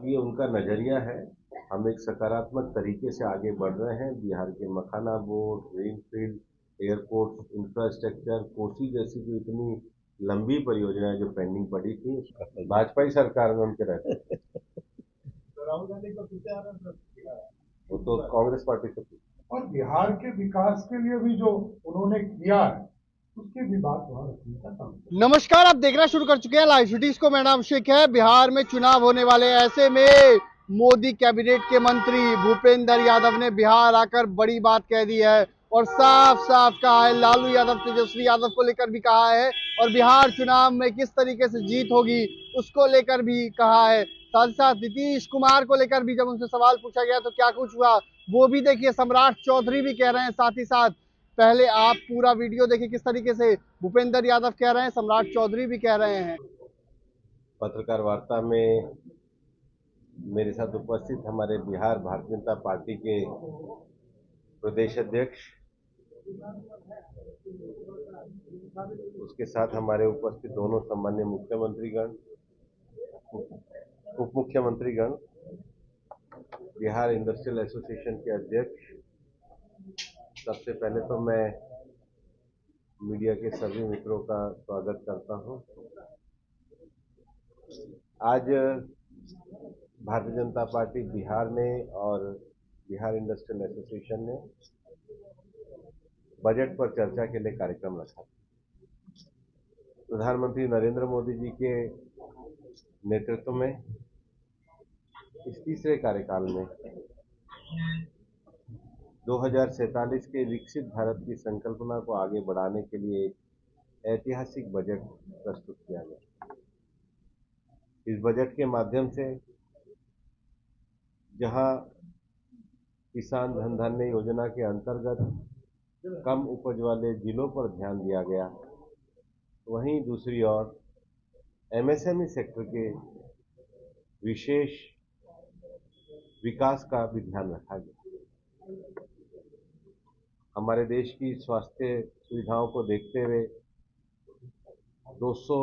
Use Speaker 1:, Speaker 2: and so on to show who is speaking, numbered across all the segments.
Speaker 1: ये उनका नज़रिया है। हम एक सकारात्मक तरीके से आगे बढ़ रहे हैं। बिहार के makhana board, greenfield, airport, infrastructure, Kosi जैसी जो इतनी लंबी परियोजनाएं जो पेंडिंग पड़ी थी, भाजपा सरकार में उनके रहते। राहुल गांधी को फिर से आ रहा है, वो तो कांग्रेस पार्टी से।
Speaker 2: और बिहार के विकास के लिए भी जो उन्होंने किया है उसकी भी बात वहां रखने का काम।
Speaker 3: नमस्कार, आप देखना शुरू कर चुके हैं लाइव सिटीज को। मेरा नाम शेख है। बिहार में चुनाव होने वाले, ऐसे में मोदी कैबिनेट के मंत्री भूपेंद्र यादव ने बिहार आकर बड़ी बात कह दी है और साफ साफ कहा है, लालू यादव तेजस्वी यादव को लेकर भी कहा है और बिहार चुनाव में किस तरीके से जीत होगी उसको लेकर भी कहा है। साथ ही साथ नीतीश कुमार को लेकर भी जब उनसे सवाल पूछा गया तो क्या कुछ हुआ वो भी देखिए, सम्राट चौधरी भी कह रहे हैं। साथ ही साथ पहले आप पूरा वीडियो देखिए किस तरीके से भूपेंद्र यादव कह रहे हैं, सम्राट चौधरी भी कह रहे हैं।
Speaker 1: पत्रकार वार्ता में मेरे साथ उपस्थित हमारे बिहार भारतीय जनता पार्टी के प्रदेश अध्यक्ष, उसके साथ हमारे उपस्थित दोनों सम्मान्य मुख्यमंत्रीगण, उप मुख्यमंत्रीगण, बिहार इंडस्ट्रियल एसोसिएशन के अध्यक्ष। सबसे पहले तो मैं मीडिया के सभी मित्रों का स्वागत करता हूं। आज भारतीय जनता पार्टी बिहार ने और बिहार इंडस्ट्रियल एसोसिएशन ने बजट पर चर्चा के लिए कार्यक्रम रखा। प्रधानमंत्री नरेंद्र मोदी जी के नेतृत्व में इस तीसरे कार्यकाल में 2047 के विकसित भारत की संकल्पना को आगे बढ़ाने के लिए एक ऐतिहासिक बजट प्रस्तुत किया गया। इस बजट के माध्यम से जहां किसान धन धान्य योजना के अंतर्गत कम उपज वाले जिलों पर ध्यान दिया गया, वहीं दूसरी ओर एमएसएमई सेक्टर के विशेष विकास का भी ध्यान रखा गया। हमारे देश की स्वास्थ्य सुविधाओं को देखते हुए 200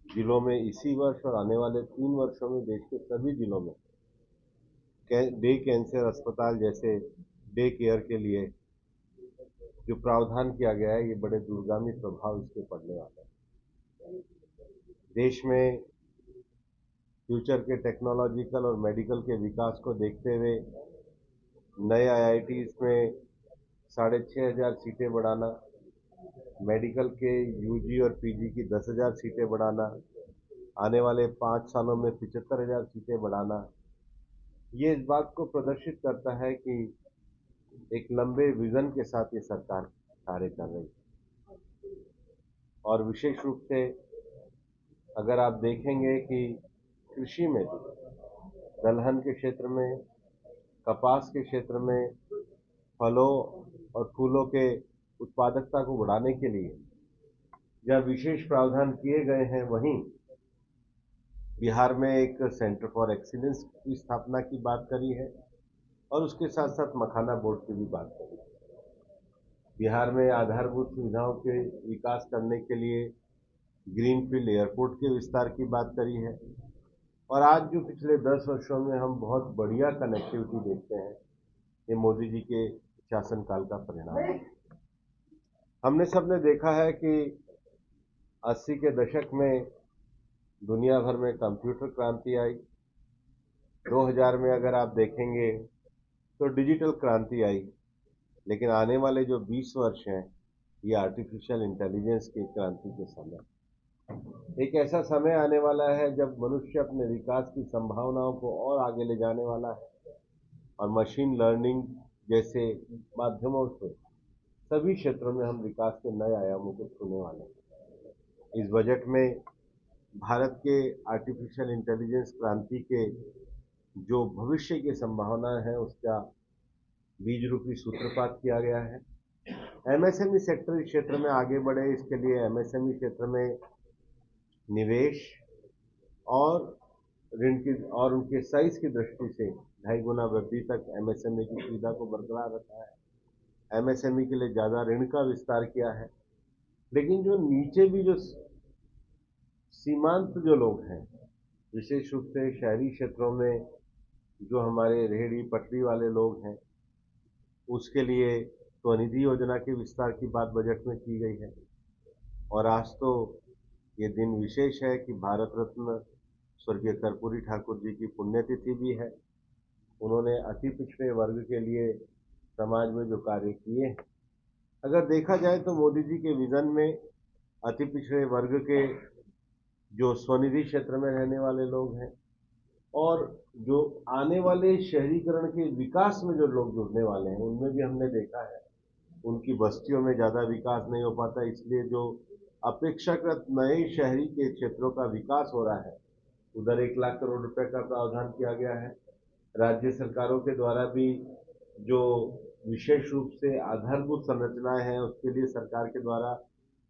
Speaker 1: जिलों में इसी वर्ष और आने वाले 3 वर्षों में देश के सभी जिलों में डे कैंसर अस्पताल जैसे डे केयर के लिए जो प्रावधान किया गया है, ये बड़े दूरगामी प्रभाव इसके पड़ने वाले हैं। देश में फ्यूचर के टेक्नोलॉजिकल और मेडिकल के विकास को देखते हुए नए आईआईटीज में 6,500 सीटें बढ़ाना, मेडिकल के यूजी और पीजी की 10,000 सीटें बढ़ाना, आने वाले 5 सालों में 75,000 सीटें बढ़ाना, ये इस बात को प्रदर्शित करता है कि एक लंबे विजन के साथ ये सरकार कार्य कर रही है। और विशेष रूप से अगर आप देखेंगे कि कृषि में दलहन के क्षेत्र में, कपास के क्षेत्र में, फलों और फूलों के उत्पादकता को बढ़ाने के लिए जहाँ विशेष प्रावधान किए गए हैं, वहीं बिहार में एक सेंटर फॉर एक्सीलेंस की स्थापना की बात करी है और उसके साथ साथ मखाना बोर्ड की भी बात करी है। बिहार में आधारभूत सुविधाओं के विकास करने के लिए ग्रीनफील्ड एयरपोर्ट के विस्तार की बात करी है। और आज जो पिछले 10 वर्षों में हम बहुत बढ़िया कनेक्टिविटी देखते हैं, ये मोदी जी के शासनकाल का परिणाम है। हमने सबने देखा है कि 80 के दशक में दुनिया भर में कंप्यूटर क्रांति आई। 2000 में अगर आप देखेंगे तो डिजिटल क्रांति आई। लेकिन आने वाले जो 20 वर्ष हैं, ये आर्टिफिशियल इंटेलिजेंस की क्रांति के समय, एक ऐसा समय आने वाला है जब मनुष्य अपने विकास की संभावनाओं को और आगे ले जाने वाला है और मशीन लर्निंग जैसे माध्यमों से सभी क्षेत्रों में हम विकास के नए आयामों को छूने वाले हैं। इस बजट में भारत के आर्टिफिशियल इंटेलिजेंस क्रांति के जो भविष्य की संभावनाएं हैं, उसका बीज रूपी सूत्रपात किया गया है। एमएसएमई सेक्टर इस क्षेत्र में आगे बढ़े, इसके लिए एमएसएमई क्षेत्र में निवेश और ऋण की और उनके साइज की दृष्टि से 2.5 गुना वृद्धि तक एमएसएमई की सुविधा को बरकरार रखा है। एमएसएमई के लिए ज़्यादा ऋण का विस्तार किया है। लेकिन जो नीचे भी जो सीमांत जो लोग हैं, विशेष रूप से शहरी क्षेत्रों में जो हमारे रेहड़ी पटरी वाले लोग हैं उसके लिए स्वनिधि योजना के विस्तार की बात बजट में की गई है। और आज तो ये दिन विशेष है कि भारत रत्न स्वर्गीय कर्पूरी ठाकुर जी की पुण्यतिथि भी है। उन्होंने अति पिछड़े वर्ग के लिए समाज में जो कार्य किए हैं, अगर देखा जाए तो मोदी जी के विजन में अति पिछड़े वर्ग के जो स्वनिधि क्षेत्र में रहने वाले लोग हैं और जो आने वाले शहरीकरण के विकास में जो लोग जुड़ने वाले हैं, उनमें भी हमने देखा है उनकी बस्तियों में ज़्यादा विकास नहीं हो पाता, इसलिए जो अपेक्षाकृत नए शहरी के क्षेत्रों का विकास हो रहा है उधर 1 लाख करोड़ रुपए का प्रावधान किया गया है। राज्य सरकारों के द्वारा भी जो विशेष रूप से आधारभूत संरचनाएं हैं उसके लिए सरकार के द्वारा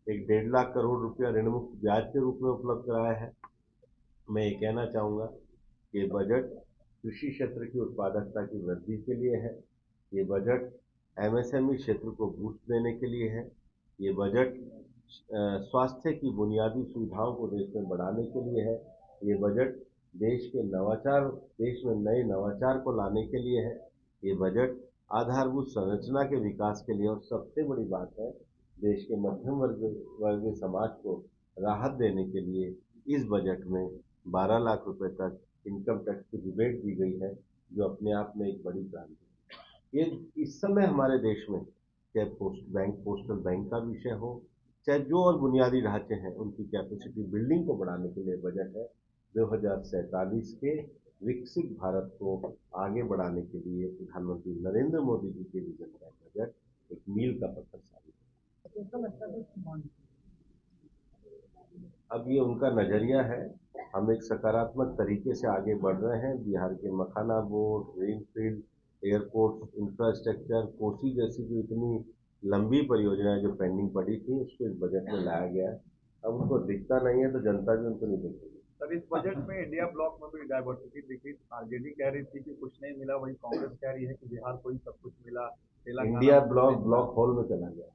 Speaker 1: 1.5 लाख करोड़ रुपया ऋण मुक्त ब्याज के रूप में उपलब्ध कराया है। मैं ये कहना चाहूँगा कि ये बजट कृषि क्षेत्र की उत्पादकता की वृद्धि के लिए है, ये बजट एमएसएमई क्षेत्र को बूस्ट देने के लिए है, ये बजट स्वास्थ्य की बुनियादी सुविधाओं को देश में बढ़ाने के लिए है, ये बजट देश में नए नवाचार को लाने के लिए है, ये बजट आधारभूत संरचना के विकास के लिए और सबसे बड़ी बात है देश के मध्यम वर्ग समाज को राहत देने के लिए इस बजट में 12 लाख रुपए तक इनकम टैक्स की रिबेट दी गई है, जो अपने आप में एक बड़ी क्रांति है। ये इस समय हमारे देश में चाहे पोस्टल बैंक का विषय हो, चाहे जो और बुनियादी ढांचे हैं उनकी कैपेसिटी बिल्डिंग को बढ़ाने के लिए बजट है। 2047 के विकसित भारत को आगे बढ़ाने के लिए प्रधानमंत्री नरेंद्र मोदी जी के विजन का बजट एक मील का पत्थर साबित है। अब ये उनका नजरिया है, हम एक सकारात्मक तरीके से आगे बढ़ रहे हैं। बिहार के makhana board, greenfield, airport infrastructure, Kosi जैसी जो इतनी लंबी परियोजनाएं जो पेंडिंग पड़ी थी उसको इस बजट में लाया गया है। अब उनको दिखता नहीं है तो जनता भी उनको नहीं दिखेगी।
Speaker 4: सर, इस बजट में इंडिया ब्लॉक में भी डाइवर्सिटी दिखी। आरजेडी कह रही थी कि कुछ नहीं मिला, वही कांग्रेस कह रही है कि बिहार को ही सब कुछ मिला।
Speaker 1: इंडिया ब्लॉक होल में चला गया।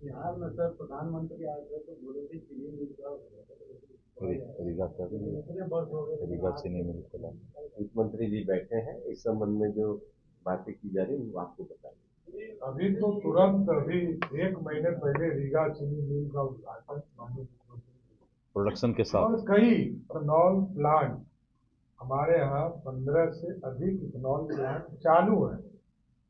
Speaker 2: बिहार में सर प्रधानमंत्री आए थे तो बोले थे चीनी मिल का
Speaker 1: वित्त मंत्री जी बैठे हैं, इस संबंध में जो बातें की जा रही है वो आपको बताएंगे।
Speaker 2: अभी तो तुरंत अभी 1 महीने पहले रीगा चीनी मिल का उद्घाटन
Speaker 5: प्रोडक्शन के साथ
Speaker 2: और कई इथेनॉल प्लांट हमारे यहाँ 15 से अधिक इथेनॉल प्लांट चालू है।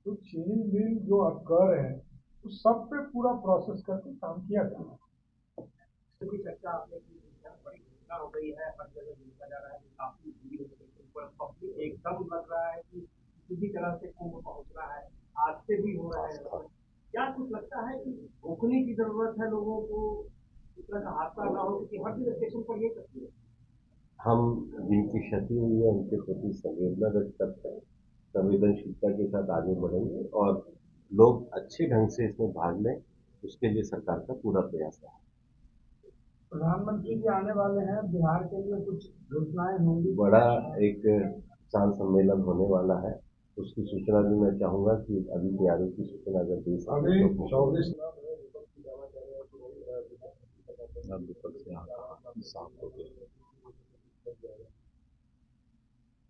Speaker 2: तो चीनी मिल जो आप कर रहे हैं तो सब पे पूरा प्रोसेस करके काम किया जा रहा है।
Speaker 4: चर्चा आपने बड़ी घटना हो गई है, हर जगह देखा जा रहा है कि काफी भीड़ पब्लिक एकदम लग रहा है कि किसी तरह से कुंभ पहुंच रहा है, आज से भी हो रहा है। क्या कुछ लगता है कि रोकने की जरूरत है लोगों को, इस तरह का हादसा ना हो, क्योंकि हर जगह स्टेशन पर ये करती है।
Speaker 1: हम जिनकी क्षति हुई है उनके प्रति संवेदना व्यक्त करते हैं, संवेदनशीलता के साथ आगे बढ़ेंगे और लोग अच्छे ढंग से इसमें भाग लें, उसके लिए सरकार का पूरा प्रयास है।
Speaker 2: प्रधानमंत्री जी आने वाले हैं, बिहार के लिए कुछ योजनाएं होंगी।
Speaker 1: बड़ा एक किसान सम्मेलन होने वाला है, उसकी सूचना भी मैं चाहूंगा कि अभी तैयारियों की सूचना अगर दे सकें।
Speaker 2: अभी 24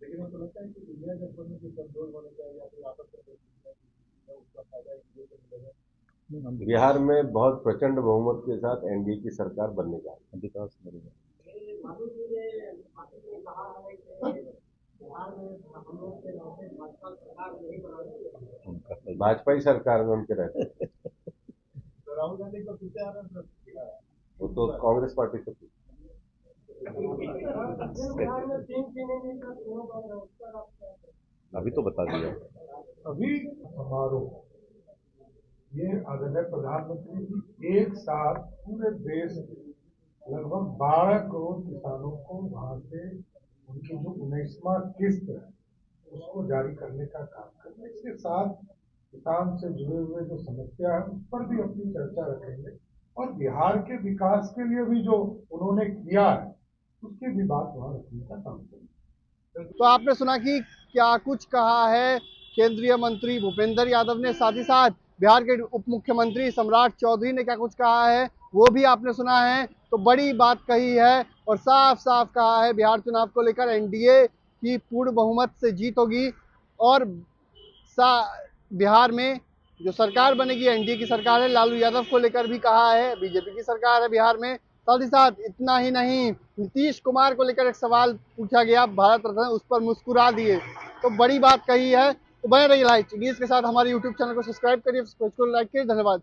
Speaker 2: लेकिन मुझे लगता है कि इंडिया गठबंधन की कमजोर होने चाहिए या फिर आपस में उसका फायदा इसलिए मिलेगा।
Speaker 1: बिहार में बहुत प्रचंड बहुमत के साथ एनडीए की सरकार बनने जा रही है। विकास भाजपा ही सरकार में उनके रहते हैं।
Speaker 2: राहुल गांधी का पीछे आ रहा है,
Speaker 1: वो तो कांग्रेस पार्टी से
Speaker 5: अभी तो बता दिया।
Speaker 2: अभी समारोह ये आदरणीय प्रधानमंत्री जी एक साथ पूरे देश के लगभग 12 करोड़ किसानों को वहां से उनकी जो 19वां किस्त है उसको जारी करने का काम करने, इसके साथ किसान से जुड़े हुए जो समस्या है उस पर भी अपनी चर्चा रखेंगे और बिहार के विकास के लिए भी जो उन्होंने किया है उसकी भी बात वहां रखने का काम करेंगे।
Speaker 3: तो आपने सुना कि क्या कुछ कहा है केंद्रीय मंत्री भूपेंद्र यादव ने, साथ ही साथ बिहार के उप मुख्यमंत्री सम्राट चौधरी ने क्या कुछ कहा है वो भी आपने सुना है। तो बड़ी बात कही है और साफ साफ कहा है बिहार चुनाव को लेकर एनडीए की पूर्ण बहुमत से जीत होगी और बिहार में जो सरकार बनेगी एनडीए की सरकार है। लालू यादव को लेकर भी कहा है, बीजेपी की सरकार है बिहार में। साथ ही साथ इतना ही नहीं, नीतीश कुमार को लेकर एक सवाल पूछा गया भारत रत्न, उस पर मुस्कुरा दिए। तो बड़ी बात कही है। तो बने रहिए लाइव न्यूज़ के साथ, हमारे यूट्यूब चैनल को सब्सक्राइब करिए, लाइक करिए। धन्यवाद।